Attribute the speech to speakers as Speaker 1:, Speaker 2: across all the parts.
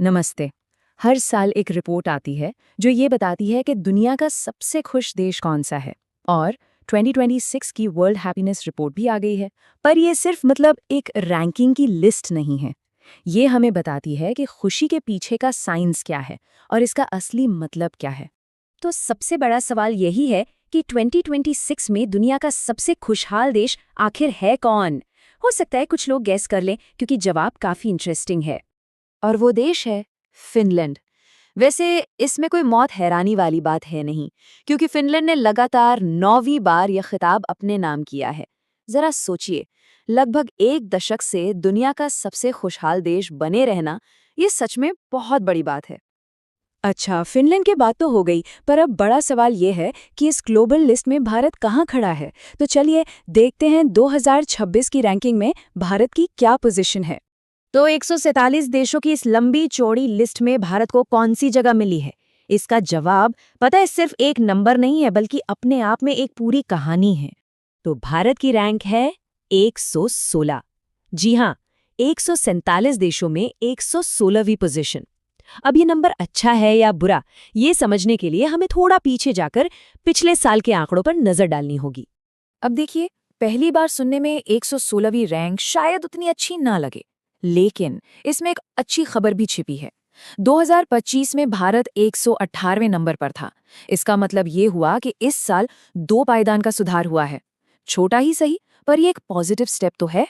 Speaker 1: नमस्ते। हर साल एक रिपोर्ट आती है जो ये बताती है कि दुनिया का सबसे खुश देश कौन सा है और 2026 की वर्ल्ड हैप्पीनेस रिपोर्ट भी आ गई है। पर ये सिर्फ एक रैंकिंग की लिस्ट नहीं है। ये हमें बताती है कि खुशी के पीछे का साइंस क्या है और इसका असली मतलब क्या है।
Speaker 2: तो सबसे बड़ा सवाल यही है कि 2026 में दुनिया का सबसे खुशहाल देश आखिर है कौन? हो सकता है कुछ लोग गैस कर लें क्योंकि जवाब काफी इंटरेस्टिंग है।
Speaker 1: और वो देश है फिनलैंड। वैसे इसमें कोई मौत हैरानी वाली बात है नहीं, क्योंकि फिनलैंड ने लगातार 9वीं बार यह खिताब अपने नाम किया है। जरा सोचिए, लगभग एक दशक से दुनिया का सबसे खुशहाल देश बने रहना, ये सच में बहुत बड़ी बात है।
Speaker 2: अच्छा, फिनलैंड की बात तो हो गई, पर अब बड़ा सवाल ये है कि इस ग्लोबल लिस्ट में भारत कहाँ खड़ा है। तो चलिए देखते हैं 2026 की रैंकिंग में भारत की क्या पोजीशन है।
Speaker 1: तो 147 देशों की इस लंबी चौड़ी लिस्ट में भारत को कौन सी जगह मिली है? इसका जवाब पता है, सिर्फ एक नंबर नहीं है, बल्कि अपने आप में एक पूरी कहानी है।
Speaker 2: तो भारत की रैंक है 116। जी हाँ, 147 देशों में 116वीं पोजीशन। अब ये नंबर अच्छा है या बुरा, ये समझने के लिए हमें थोड़ा पीछे जाकर पिछले साल के आंकड़ों पर नजर डालनी होगी।
Speaker 1: अब देखिए, पहली बार सुनने में 116वीं रैंक शायद उतनी अच्छी ना लगे, लेकिन इसमें एक अच्छी खबर भी छिपी है। 2025 में भारत 118वें नंबर पर था। इसका मतलब ये हुआ कि इस साल 2 पायदान का सुधार हुआ है। छोटा ही सही, पर ये एक पॉजिटिव स्टेप तो है।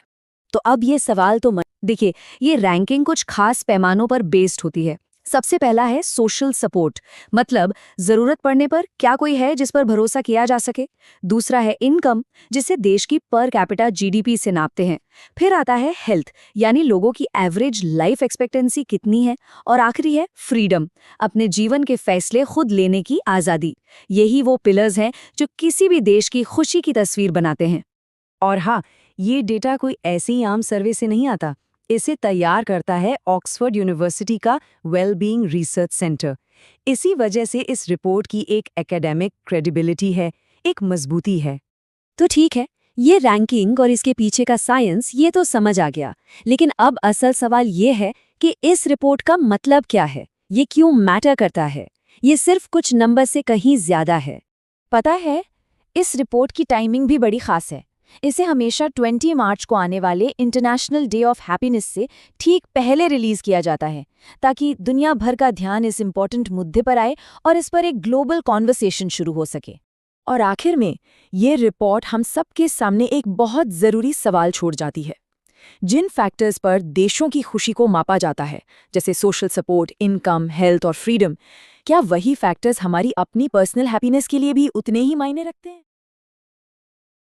Speaker 2: तो अब ये सवाल तो देखिए, ये रैंकिंग कुछ खास पैमानों पर बेस्ड होती है। सबसे पहला है सोशल सपोर्ट, मतलब जरूरत पड़ने पर क्या कोई है जिस पर भरोसा किया जा सके। दूसरा है इनकम, जिसे देश की पर कैपिटा जीडीपी से नापते हैं। फिर आता है हेल्थ, यानी लोगों की एवरेज लाइफ एक्सपेक्टेंसी कितनी है। और आखिरी है फ्रीडम, अपने जीवन के फैसले खुद लेने की आज़ादी। यही वो पिलर्स हैं जो किसी भी देश की खुशी की तस्वीर बनाते हैं। और हाँ, ये डेटा कोई ऐसे ही आम सर्वे से नहीं आता। इसे तैयार करता है ऑक्सफोर्ड यूनिवर्सिटी का वेलबीइंग रिसर्च सेंटर। इसी वजह से इस रिपोर्ट की एक एकेडमिक क्रेडिबिलिटी है, एक मजबूती है। तो ठीक है, ये रैंकिंग और इसके पीछे का साइंस ये तो समझ आ गया, लेकिन अब असल सवाल ये है कि इस रिपोर्ट का मतलब क्या है, ये क्यों मैटर करता है। ये सिर्फ कुछ नंबर से कहीं ज्यादा है।
Speaker 1: पता है, इस रिपोर्ट की टाइमिंग भी बड़ी खास है। इसे हमेशा 20 मार्च को आने वाले इंटरनेशनल डे ऑफ हैप्पीनेस से ठीक पहले रिलीज किया जाता है, ताकि दुनिया भर का ध्यान इस इम्पोर्टेंट मुद्दे पर आए और इस पर एक ग्लोबल कॉन्वर्सेशन शुरू हो सके। और आखिर में, ये रिपोर्ट हम सबके सामने एक बहुत ज़रूरी सवाल छोड़ जाती है। जिन फैक्टर्स पर देशों की खुशी को मापा जाता है, जैसे सोशल सपोर्ट, इनकम, हेल्थ और फ्रीडम, क्या वही फैक्टर्स हमारी अपनी पर्सनल हैप्पीनेस के लिए भी उतने ही मायने रखते हैं?